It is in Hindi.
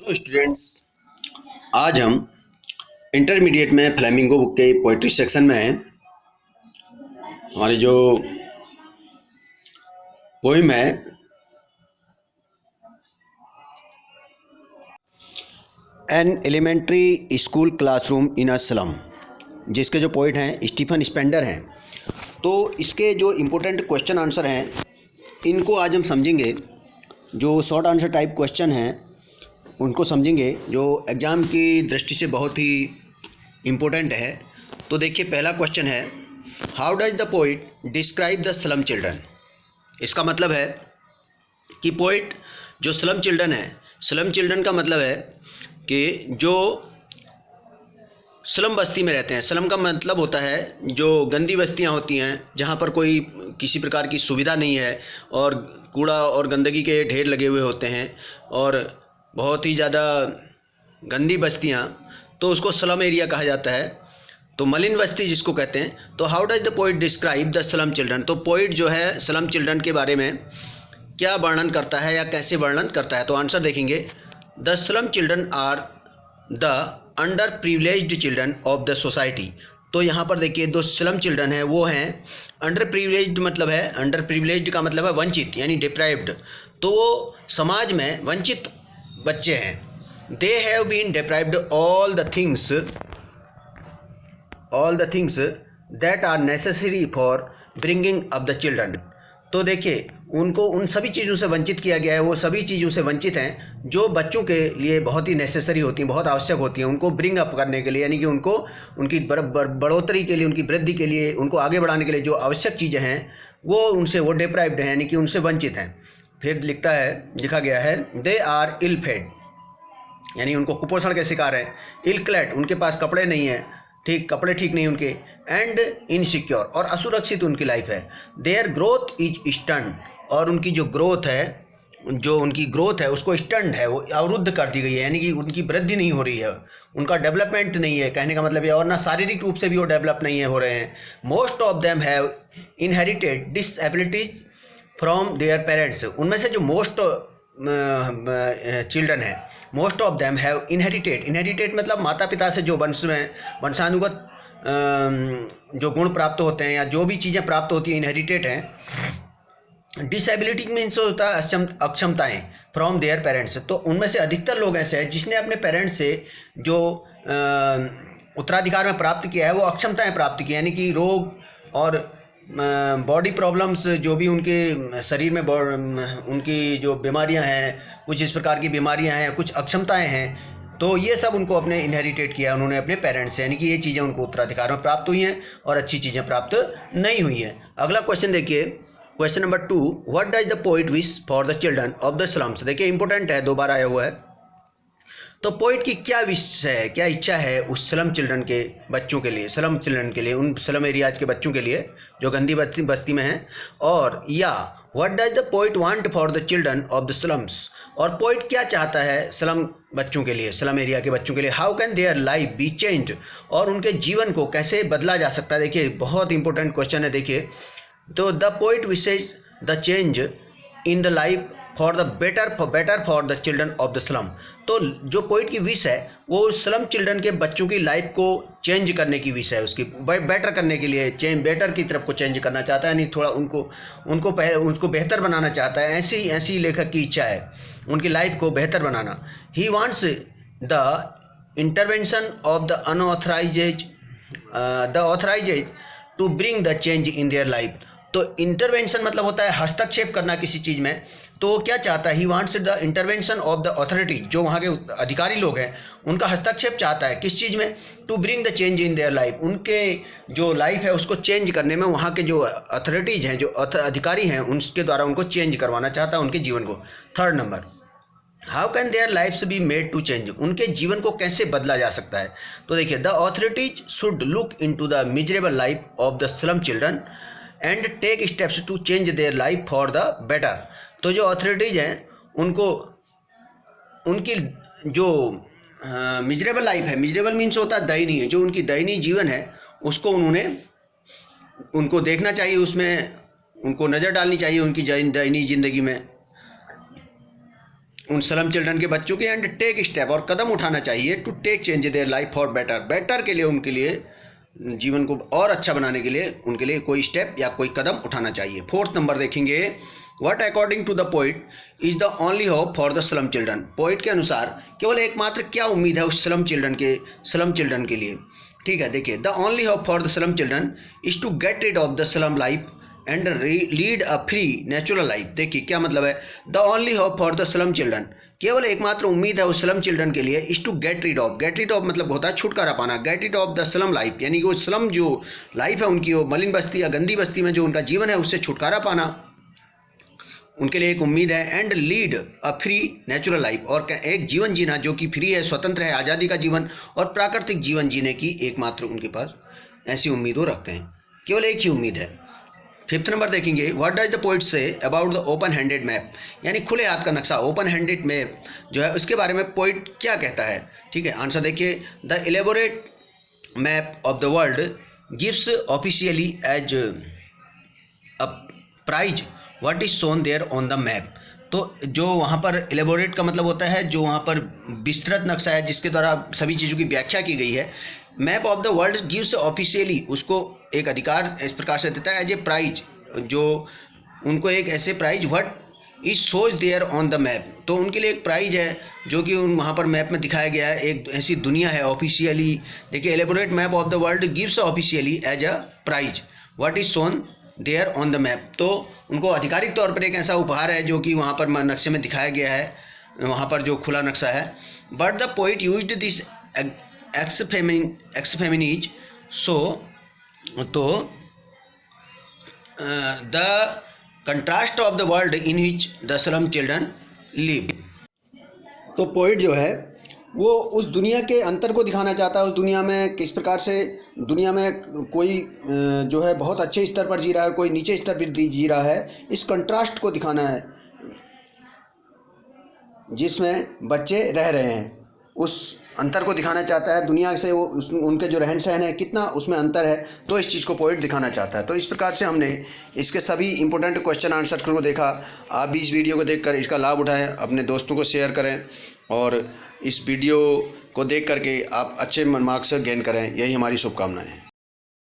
तो स्टूडेंट्स, आज हम इंटरमीडिएट में फ्लेमिंगो बुक के पोइट्री सेक्शन में हैं। हमारी जो पोइम है an elementary school classroom in a slum, जिसके जो पोइट हैं स्टीफन स्पेंडर हैं। तो इसके जो इम्पोर्टेंट क्वेश्चन आंसर हैं इनको आज हम समझेंगे। जो शॉर्ट आंसर टाइप क्वेश्चन हैं उनको समझेंगे, जो एग्ज़ाम की दृष्टि से बहुत ही इम्पोर्टेंट है। तो देखिए, पहला क्वेश्चन है, how does the poet describe the slum children. इसका मतलब है कि पोइट जो स्लम चिल्ड्रन है, स्लम चिल्ड्रन का मतलब है कि जो स्लम बस्ती में रहते हैं। स्लम का मतलब होता है जो गंदी बस्तियां होती हैं, जहां पर कोई किसी प्रकार की सुविधा नहीं है और कूड़ा और गंदगी के ढेर लगे हुए होते हैं और बहुत ही ज़्यादा गंदी बस्तियां, तो उसको स्लम एरिया कहा जाता है। तो मलिन बस्ती जिसको कहते हैं। तो how does the poet describe the slum children. तो पोइट जो है स्लम चिल्ड्रन के बारे में क्या वर्णन करता है या कैसे वर्णन करता है। तो आंसर देखेंगे, the slum children are the underprivileged children of the society. तो यहाँ पर देखिए, दो स्लम चिल्ड्रन हैं वो हैं अंडर प्रिविलेज्ड, मतलब है अंडर प्रिविलेज्ड का मतलब है वंचित यानी डिप्राइव्ड। तो वो समाज में वंचित बच्चे हैं। They have been deprived all the things that are necessary for bringing up the children. तो देखिए, उनको उन सभी चीज़ों से वंचित किया गया है। वो सभी चीज़ों से वंचित हैं जो बच्चों के लिए बहुत ही नेसेसरी होती हैं, बहुत आवश्यक होती हैं उनको ब्रिंग अप करने के लिए, यानी कि उनको उनकी बढ़ोतरी के लिए, उनकी वृद्धि के लिए, उनको आगे बढ़ाने के लिए जो आवश्यक चीज़ें हैं वो उनसे वो डिप्राइव्ड हैं, यानी कि उनसे वंचित हैं। फिर लिखा गया है, दे आर इल फेड, यानी उनको कुपोषण के शिकार हैं। इल क्लैड, उनके पास कपड़े नहीं हैं, कपड़े ठीक नहीं उनके। एंड इनसिक्योर, और असुरक्षित उनकी लाइफ है। देयर ग्रोथ इज स्टंट, और उनकी जो ग्रोथ है उसको स्टंट है, वो अवरुद्ध कर दी गई है, यानी कि उनकी वृद्धि नहीं हो रही है, उनका डेवलपमेंट नहीं है, कहने का मतलब ये। और ना शारीरिक रूप से भी वो डेवलप नहीं है हो रहे हैं। Most of them have inherited डिसएबिलिटीज from their parents. उनमें से जो मोस्ट चिल्ड्रन है, most of them have inherited मतलब माता पिता से जो वंशानुगत जो गुण प्राप्त होते हैं या जो भी चीज़ें प्राप्त होती हैं इनहेरिटेड हैं। डिसेबिलिटी मीन्स होता है अक्षमताएं, फ्रॉम देयर पेरेंट्स। तो उनमें से अधिकतर लोग ऐसे हैं जिसने अपने पेरेंट्स से जो उत्तराधिकार में प्राप्त किया है वो अक्षमताएं प्राप्त की, यानी कि रोग और बॉडी प्रॉब्लम्स, जो भी उनके शरीर में उनकी जो बीमारियां हैं, कुछ इस प्रकार की बीमारियां हैं, कुछ अक्षमताएं हैं, तो ये सब उनको अपने इनहेरिटेट किया उन्होंने अपने पेरेंट्स से, यानी कि ये चीज़ें उनको उत्तराधिकार में प्राप्त हुई हैं और अच्छी चीज़ें प्राप्त नहीं हुई हैं। अगला क्वेश्चन देखिए, question number 2, what does the poet wish for the children of the slums. देखिए, इंपॉर्टेंट है, 2 बार आया हुआ है। तो पोइट की क्या विश है, क्या इच्छा है उस स्लम चिल्ड्रन के बच्चों के लिए, स्लम चिल्ड्रन के लिए, उन स्लम एरियाज के बच्चों के लिए जो गंदी बस्ती में हैं। और या what does the poet want for the children of the slums, और पोइट क्या चाहता है स्लम बच्चों के लिए, स्लम एरिया के बच्चों के लिए। How can their life be changed, और उनके जीवन को कैसे बदला जा सकता है। देखिए, बहुत इंपॉर्टेंट क्वेश्चन है। देखिए, तो the poet wishes the change in the life for the better for the children of the slum. तो जो पोइट की विश है वो स्लम चिल्ड्रन के बच्चों की लाइफ को चेंज करने की विश है, उसकी बेटर करने के लिए, बेटर की तरफ को चेंज करना चाहता है, यानी थोड़ा उनको बेहतर बनाना चाहता है। ऐसी लेखक की इच्छा है, उनकी लाइफ को बेहतर बनाना। He wants the intervention of the authorities to bring the change in their life. तो इंटरवेंशन मतलब होता है हस्तक्षेप करना किसी चीज़ में। तो वो क्या चाहता है, ही wants the intervention of the authority, जो वहाँ के अधिकारी लोग हैं उनका हस्तक्षेप चाहता है किस चीज़ में, to bring the change in their life, उनके जो लाइफ है उसको चेंज करने में। वहाँ के जो अथॉरिटीज़ हैं, जो अधिकारी हैं, उनके द्वारा उनको चेंज करवाना चाहता है उनके जीवन को। 3rd number, how can their lifes be made to change, उनके जीवन को कैसे बदला जा सकता है। तो देखिए, the authorities should look into the miserable life of the slum children and take steps to change their life for the better. तो जो अथॉरिटीज़ हैं उनको उनकी जो मिजरेबल लाइफ है, मिजरेबल मीन्स होता है दयनीय, जो उनकी दयनीय जीवन है उसको उनको देखना चाहिए, उसमें उनको नज़र डालनी चाहिए उनकी दयनीय ज़िंदगी में। उन स्लम चिल्ड्रन के बच्चों के, एंड टेक स्टेप, और कदम उठाना चाहिए, to take change their life for better, better के लिए, उनके लिए जीवन को और अच्छा बनाने के लिए उनके लिए कोई स्टेप या कोई कदम उठाना चाहिए। फोर्थ नंबर देखेंगे, what according to the poet is the only hope for the slum children, poet के अनुसार केवल एकमात्र क्या उम्मीद है उस स्लम चिल्ड्रन के लिए। ठीक है, देखिए, the only hope for the slum children is to get rid of the slum life and lead a free natural life. देखिए क्या मतलब है, the only hope for the slum children, केवल एकमात्र उम्मीद है उस स्लम चिल्ड्रन के लिए, is to get rid of मतलब होता है छुटकारा पाना, get rid of the slum life, यानी कि वो स्लम जो लाइफ है उनकी, वो मलिन बस्ती या गंदी बस्ती में जो उनका जीवन है उससे छुटकारा पाना उनके लिए एक उम्मीद है। And lead a free natural life, और एक जीवन जीना जो कि फ्री है, स्वतंत्र है, आज़ादी का जीवन और प्राकृतिक जीवन जीने की एकमात्र उनके पास ऐसी उम्मीद वो रखते हैं, केवल एक ही उम्मीद है। फिफ्थ नंबर देखेंगे, what does the poet say about the open handed map, यानी खुले हाथ का नक्शा, ओपन हैंडेड मैप जो है उसके बारे में पोइट क्या कहता है। ठीक है, आंसर देखिए, the elaborate map of the world gives officially as a prize what is shown there on the map. तो जो वहाँ पर एलेबोरेट का मतलब होता है जो वहाँ पर विस्तृत नक्शा है जिसके द्वारा सभी चीज़ों की व्याख्या की गई है। Map of the world gives officially, उसको एक अधिकार इस प्रकार से देता है एज ए प्राइज, जो उनको एक ऐसे prize what is shows there on the map, तो उनके लिए एक प्राइज है जो कि वहाँ पर मैप में दिखाया गया है, एक ऐसी दुनिया है ऑफिशियली। देखिए, elaborate map of the world gives officially as a prize what is shown there on the map, तो उनको आधिकारिक तौर पर एक ऐसा उपहार है जो कि वहाँ पर नक्शे में दिखाया गया है, वहाँ पर जो खुला नक्शा है। But the poet used this एक्सफेमिनीज सो, तो the contrast of the world in which the slum children live, तो पोइट जो है वो उस दुनिया के अंतर को दिखाना चाहता है, उस दुनिया में किस प्रकार से दुनिया में कोई जो है बहुत अच्छे स्तर पर जी रहा है, कोई नीचे स्तर पर जी रहा है, इस कंट्रास्ट को दिखाना है जिसमें बच्चे रह रहे हैं, उस अंतर को दिखाना चाहता है दुनिया से, वो उनके जो रहन सहन है कितना उसमें अंतर है, तो इस चीज़ को पोइट दिखाना चाहता है। तो इस प्रकार से हमने इसके सभी इंपॉर्टेंट क्वेश्चन आंसर को देखा। आप भी इस वीडियो को देखकर इसका लाभ उठाएं, अपने दोस्तों को शेयर करें और इस वीडियो को देख करके आप अच्छे मार्क्स गेन करें, यही हमारी शुभकामनाएं हैं।